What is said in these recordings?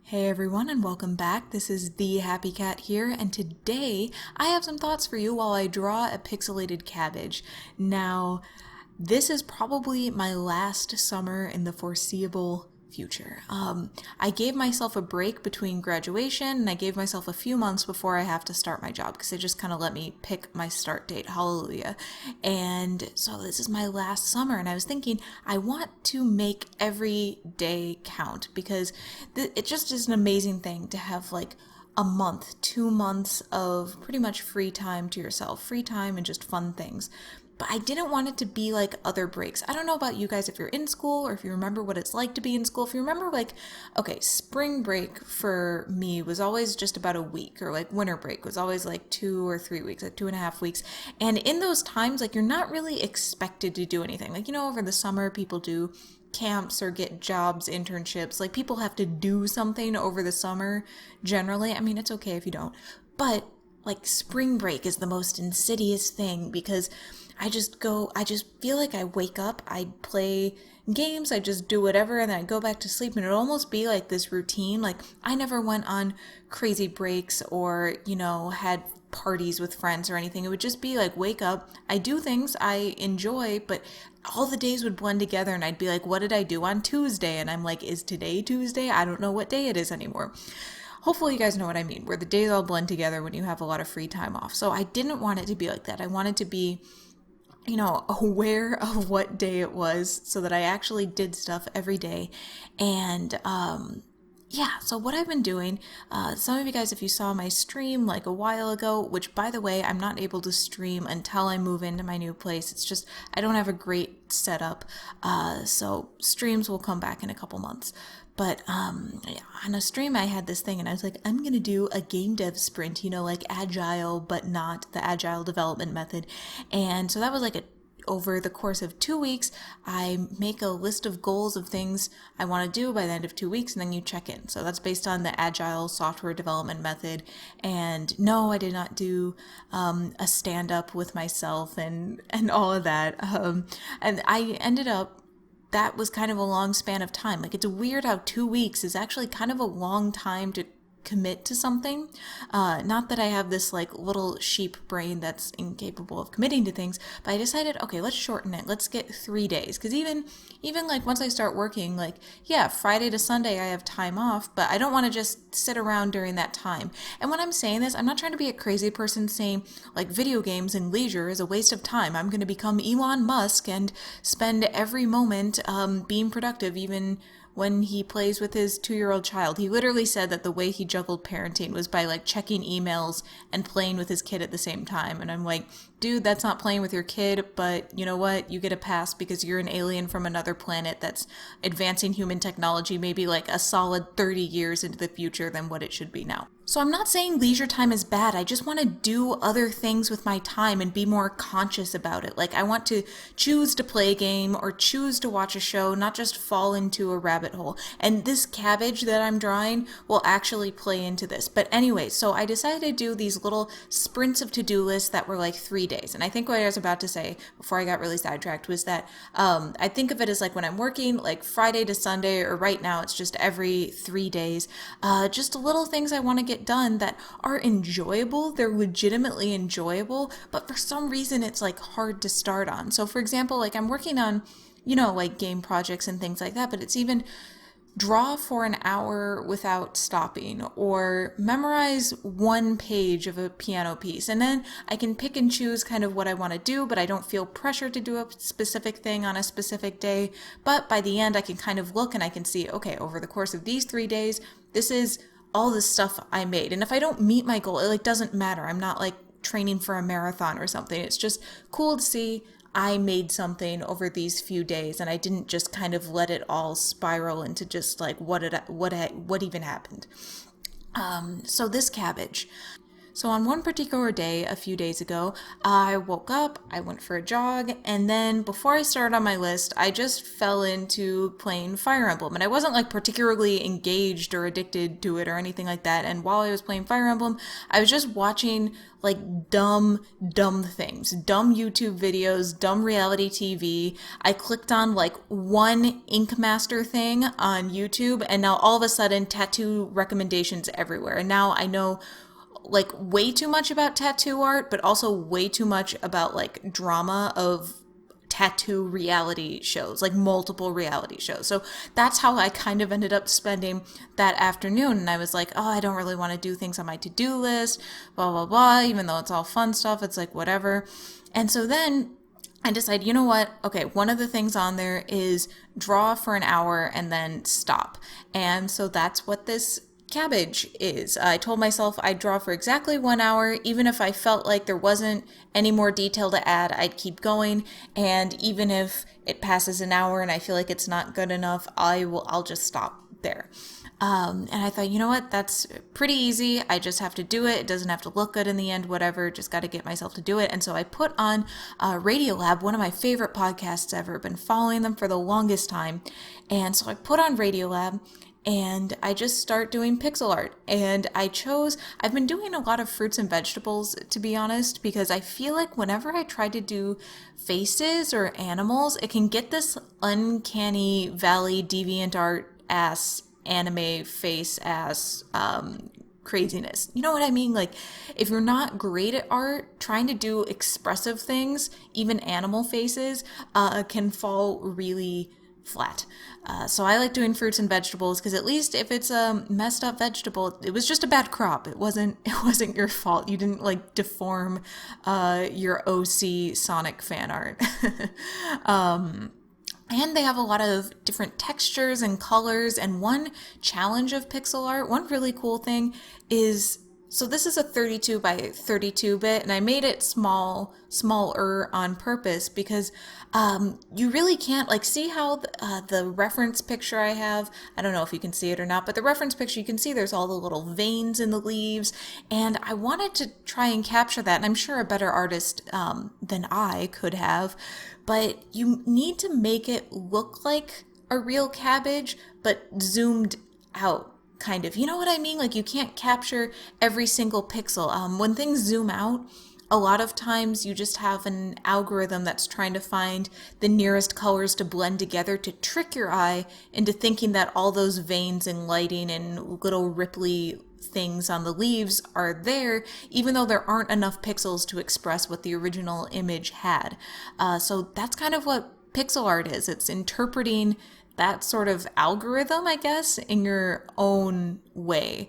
Hey everyone, and welcome back. This is the Happy Cat here, and today I have some thoughts for you while I draw a pixelated cabbage. Now, this is probably my last summer in the foreseeable future. I gave myself a break between graduation and I gave myself a few months before I have to start my job because they just kind of let me pick my start date. Hallelujah. And so this is my last summer, and I was thinking I want to make every day count because it just is an amazing thing to have like a month, 2 months of pretty much free time to yourself, free time and just fun things. But I didn't want it to be like other breaks. I don't know about you guys if you're in school or if you remember what it's like to be in school. If you remember, like, okay, spring break for me was always just about a week, or like winter break was always like 2 or 3 weeks, like 2.5 weeks. And in those times, like, you're not really expected to do anything. Like, over the summer, people do camps or get jobs, internships. Like, people have to do something over the summer generally. I mean, it's okay if you don't. But like spring break is the most insidious thing because I just feel like I wake up, I play games, I just do whatever, and then I go back to sleep, and it'd almost be like this routine. Like, I never went on crazy breaks or, had parties with friends or anything. It would just be like, wake up, I do things I enjoy, but all the days would blend together, and I'd be like, what did I do on Tuesday? And I'm like, is today Tuesday? I don't know what day it is anymore. Hopefully you guys know what I mean, where the days all blend together when you have a lot of free time off. So I didn't want it to be like that. I wanted to be, aware of what day it was so that I actually did stuff every day. And, so what I've been doing, some of you guys, if you saw my stream like a while ago, which by the way, I'm not able to stream until I move into my new place. It's just, I don't have a great setup. So streams will come back in a couple months. But on a stream, I had this thing, and I was like, I'm going to do a game dev sprint, like agile, but not the agile development method. And so that was like over the course of 2 weeks, I make a list of goals of things I want to do by the end of 2 weeks, and then you check in. So that's based on the agile software development method. And no, I did not do a stand-up with myself and all of that. And I ended up, that was kind of a long span of time. Like, it's weird how 2 weeks is actually kind of a long time to commit to something. Not that I have this like little sheep brain that's incapable of committing to things, but I decided, okay, let's shorten it. Let's get 3 days. Because even like once I start working, like, yeah, Friday to Sunday I have time off, but I don't want to just sit around during that time. And when I'm saying this, I'm not trying to be a crazy person saying like video games and leisure is a waste of time. I'm going to become Elon Musk and spend every moment being productive, even when he plays with his 2-year-old child. He literally said that the way he juggled parenting was by like checking emails and playing with his kid at the same time. And I'm like, dude, that's not playing with your kid, but you know what? You get a pass because you're an alien from another planet that's advancing human technology maybe like a solid 30 years into the future than what it should be now. So I'm not saying leisure time is bad. I just want to do other things with my time and be more conscious about it. Like, I want to choose to play a game or choose to watch a show, not just fall into a rabbit hole. And this cabbage that I'm drawing will actually play into this. But anyway, so I decided to do these little sprints of to-do lists that were like 3 days. And I think what I was about to say before I got really sidetracked was that I think of it as like when I'm working, like Friday to Sunday, or right now it's just every 3 days, just little things I want to get done that are enjoyable. They're legitimately enjoyable, but for some reason it's like hard to start on. So for example, like I'm working on, like game projects and things like that, but it's even draw for an hour without stopping, or memorize 1 page of a piano piece. And then I can pick and choose kind of what I want to do, but I don't feel pressure to do a specific thing on a specific day. But by the end, I can kind of look and I can see, okay, over the course of these 3 days, this is all the stuff I made. And if I don't meet my goal, it like doesn't matter. I'm not like training for a marathon or something. It's just cool to see I made something over these few days, and I didn't just kind of let it all spiral into just like what even happened. So this cabbage. So on one particular day, a few days ago, I woke up, I went for a jog, and then before I started on my list, I just fell into playing Fire Emblem. And I wasn't like particularly engaged or addicted to it or anything like that. And while I was playing Fire Emblem, I was just watching like dumb things, dumb YouTube videos, dumb reality TV. I clicked on like one Ink Master thing on YouTube, and now all of a sudden tattoo recommendations everywhere. And now I know like way too much about tattoo art, but also way too much about like drama of tattoo reality shows, like multiple reality shows. So that's how I kind of ended up spending that afternoon. And I was like, oh, I don't really want to do things on my to-do list, blah, blah, blah. Even though it's all fun stuff, it's like whatever. And so then I decided, you know what? Okay, one of the things on there is draw for an hour and then stop. And so that's what this Cabbage is. I told myself I'd draw for exactly 1 hour. Even if I felt like there wasn't any more detail to add, I'd keep going. And even if it passes an hour and I feel like it's not good enough, I'll just stop there. And I thought, you know what, that's pretty easy. I just have to do it. It doesn't have to look good in the end, whatever. Just got to get myself to do it. And so I put on Radiolab, one of my favorite podcasts ever. Been following them for the longest time. And so I put on Radiolab, and I just start doing pixel art. And I've been doing a lot of fruits and vegetables, to be honest, because I feel like whenever I try to do faces or animals, it can get this uncanny valley deviant art ass anime face ass craziness. You know what I mean? Like, if you're not great at art, trying to do expressive things, even animal faces, can fall really flat. So I like doing fruits and vegetables because at least if it's a messed up vegetable, it was just a bad crop. It wasn't your fault. You didn't like deform your OC Sonic fan art. And they have a lot of different textures and colors. And one challenge of pixel art, one really cool thing is, so this is a 32 by 32 bit, and I made it smaller on purpose because you really can't, like, see how the reference picture I have, I don't know if you can see it or not, but the reference picture, you can see there's all the little veins in the leaves, and I wanted to try and capture that, and I'm sure a better artist than I could have, but you need to make it look like a real cabbage, but zoomed out. Kind of, you know what I mean? Like, you can't capture every single pixel. When things zoom out, a lot of times you just have an algorithm that's trying to find the nearest colors to blend together to trick your eye into thinking that all those veins and lighting and little ripply things on the leaves are there, even though there aren't enough pixels to express what the original image had. So that's kind of what pixel art is. It's interpreting that sort of algorithm, I guess, in your own way.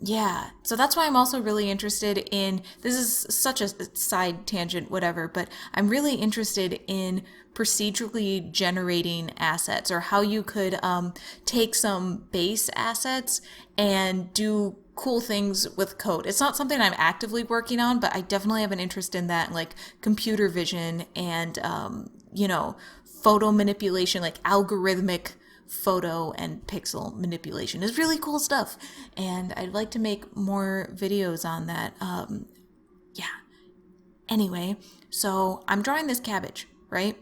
Yeah, so that's why I'm also really interested in, this is such a side tangent, whatever, but I'm really interested in procedurally generating assets, or how you could take some base assets and do cool things with code. It's not something I'm actively working on, but I definitely have an interest in that, like computer vision and, photo manipulation, like algorithmic photo and pixel manipulation is really cool stuff. And I'd like to make more videos on that. Yeah. Anyway, so I'm drawing this cabbage, right?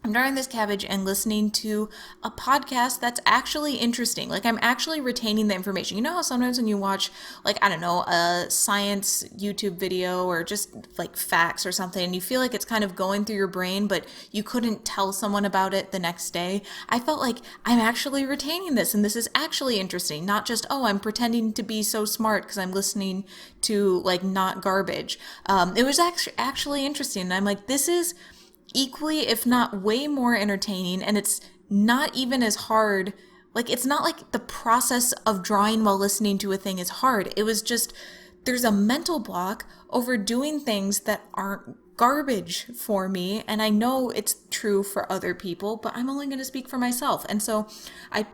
I'm drawing this cabbage and listening to a podcast that's actually interesting. Like, I'm actually retaining the information. You know how sometimes when you watch, like, I don't know, a science YouTube video or just like facts or something, and you feel like it's kind of going through your brain, but you couldn't tell someone about it the next day? I felt like I'm actually retaining this, and this is actually interesting. Not just, oh, I'm pretending to be so smart because I'm listening to, like, not garbage. It was actually interesting. And I'm like, this is equally, if not way more entertaining, and it's not even as hard. Like, it's not like the process of drawing while listening to a thing is hard. It was just, there's a mental block over doing things that aren't garbage for me, and I know it's true for other people, but I'm only going to speak for myself. And so I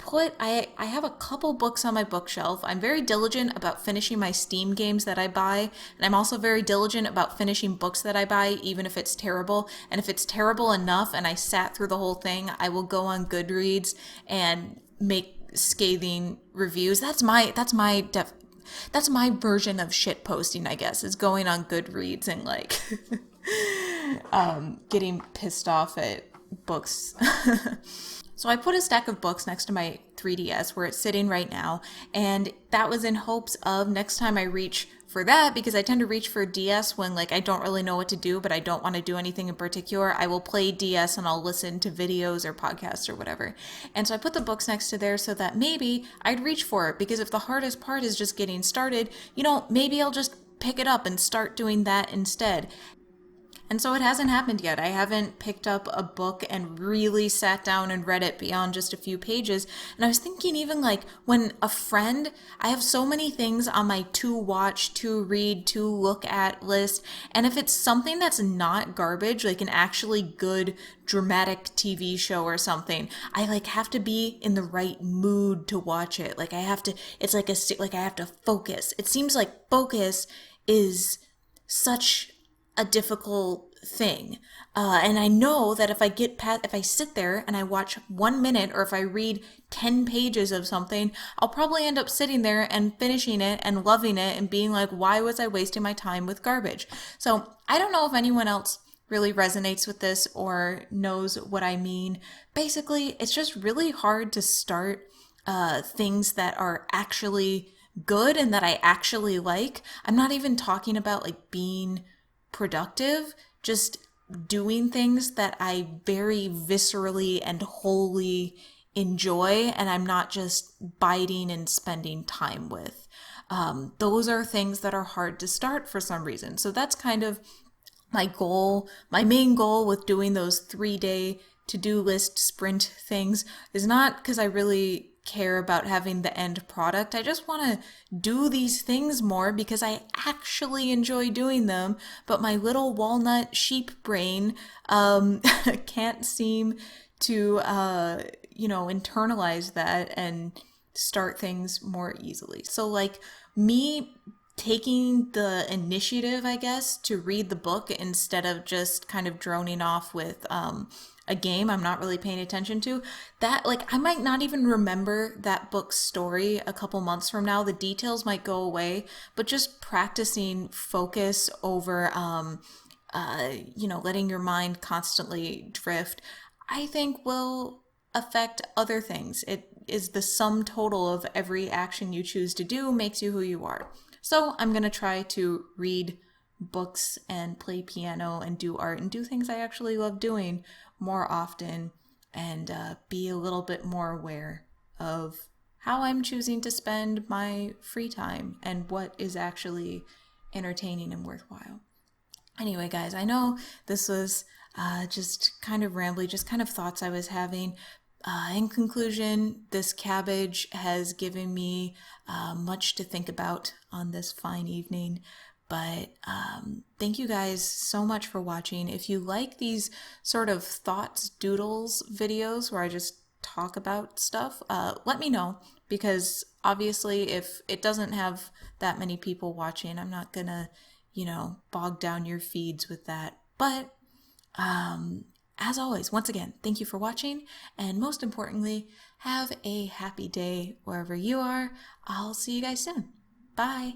have a couple books on my bookshelf. I'm very diligent about finishing my Steam games that I buy, and I'm also very diligent about finishing books that I buy, even if it's terrible. And if it's terrible enough and I sat through the whole thing, I will go on Goodreads and make scathing reviews. That's my version of shit posting, I guess, is going on Goodreads and like getting pissed off at books. So I put a stack of books next to my 3DS where it's sitting right now, and that was in hopes of next time I reach for that, because I tend to reach for DS when like I don't really know what to do, but I don't want to do anything in particular. I will play DS and I'll listen to videos or podcasts or whatever. And so I put the books next to there so that maybe I'd reach for it, because if the hardest part is just getting started, maybe I'll just pick it up and start doing that instead. And so it hasn't happened yet. I haven't picked up a book and really sat down and read it beyond just a few pages. And I was thinking, even like when I have so many things on my to watch, to read, to look at list. And if it's something that's not garbage, like an actually good dramatic TV show or something, I like have to be in the right mood to watch it. Like I have to, it's like I have to focus. It seems like focus is such a difficult thing. And I know that if I sit there and I watch 1 minute, or if I read 10 pages of something, I'll probably end up sitting there and finishing it and loving it and being like, why was I wasting my time with garbage? So I don't know if anyone else really resonates with this or knows what I mean. Basically, it's just really hard to start things that are actually good and that I actually like. I'm not even talking about like being productive, just doing things that I very viscerally and wholly enjoy, and I'm not just biting and spending time with. Those are things that are hard to start for some reason. So that's kind of my goal. My main goal with doing those 3-day to-do list sprint things is not because I really care about having the end product. I just want to do these things more because I actually enjoy doing them, but my little walnut sheep brain can't seem to internalize that and start things more easily. So like me taking the initiative, I guess, to read the book instead of just kind of droning off with a game I'm not really paying attention to, that like I might not even remember that book's story a couple months from now. The details might go away, but just practicing focus over letting your mind constantly drift, I think will affect other things. It is the sum total of every action you choose to do makes you who you are. So I'm going to try to read books and play piano and do art and do things I actually love doing more often, and be a little bit more aware of how I'm choosing to spend my free time and what is actually entertaining and worthwhile. Anyway, guys, I know this was just kind of rambly, just kind of thoughts I was having. In conclusion, this Cabbage has given me much to think about on this fine evening. But thank you guys so much for watching. If you like these sort of thoughts doodles videos where I just talk about stuff, let me know, because obviously if it doesn't have that many people watching, I'm not gonna, bog down your feeds with that. But as always, once again, thank you for watching, and most importantly, have a happy day wherever you are. I'll see you guys soon. Bye.